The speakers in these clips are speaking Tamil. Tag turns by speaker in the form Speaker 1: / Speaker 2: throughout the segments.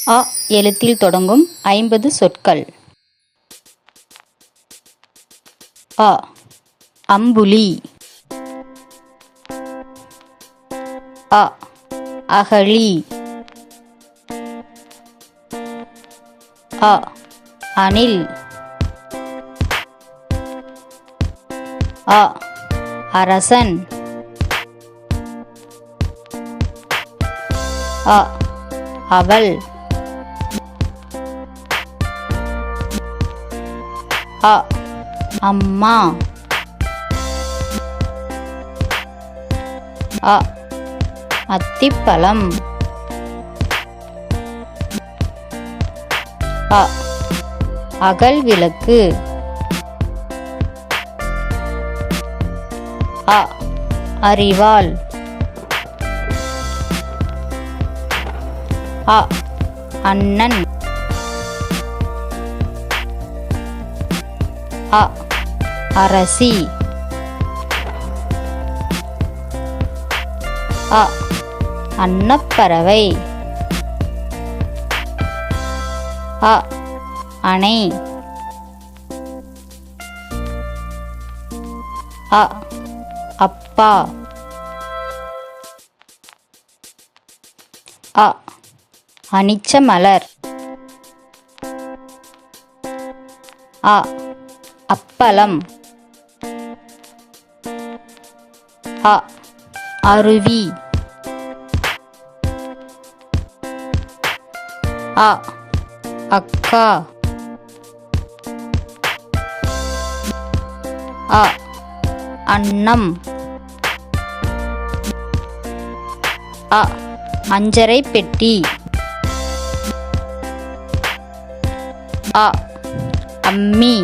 Speaker 1: அ எழுத்தில் தொடங்கும் 50 சொற்கள். அ அம்புலி. அ அகழி. அ அணில். அ அரசன். அ அவள். அ அம்மா. அ அத்திப்பழம். அ அகல் விளக்கு. அ அரிவாள். அ அண்ணன். அ அரசி. அ அன்னப்பறவை. அ அணை. அ அப்பா. அ அனிச்சமலர். அ அப்பளம். அ அருவி. அ அக்கா. அ அன்னம். அ அஞ்சரை பெட்டி. அ அம்மி.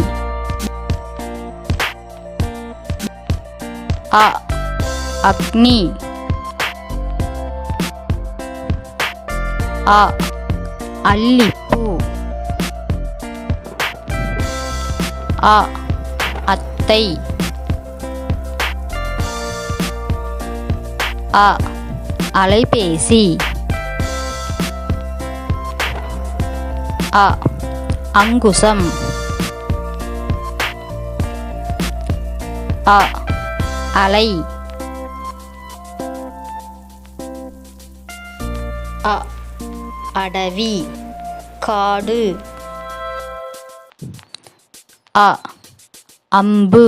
Speaker 1: அ அக்னி. அ அல்லிப்பூ. அ அத்தை. அ அலைபேசி. அ அங்குசம். அ அலை. அ அடவி காடு. அ அம்பு.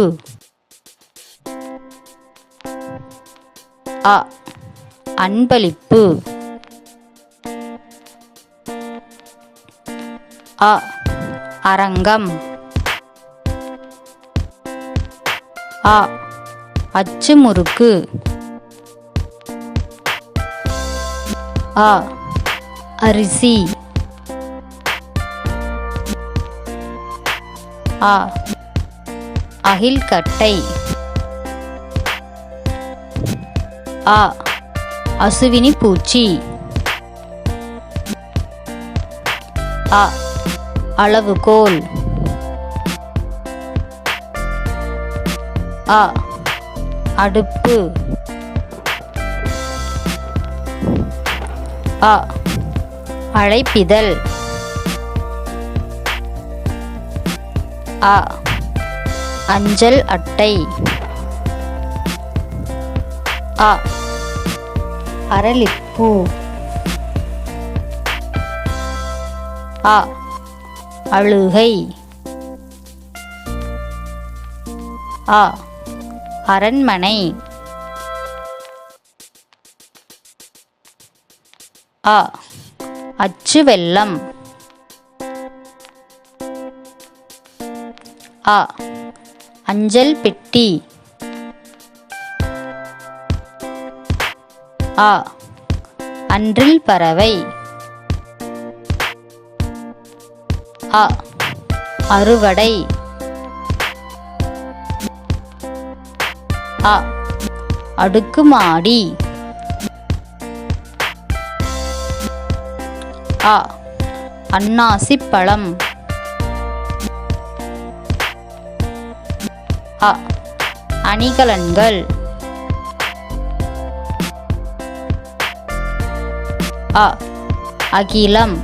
Speaker 1: அ அன்பளிப்பு. அ அரங்கம். அ அச்சுமுறுக்கு. அ அரிசி. அ அகில்கட்டை. அ அசுவினி பூச்சி. அ அளவுகோல். அ அடுப்பு. அ அழைப்பிதழ். அ அஞ்சல் அட்டை. அ அரளிப்பூ. அ அழுகை. அ அரண்மனை. அ அச்சு வெல்லம். அ அஞ்சல் பெட்டி. அ அன்றில் பறவை. அ அறுவடை. அ அடுக்குமாடி. அ அன்னாசிப்பழம். அ அணிகலன்கள். அ அகிலம்.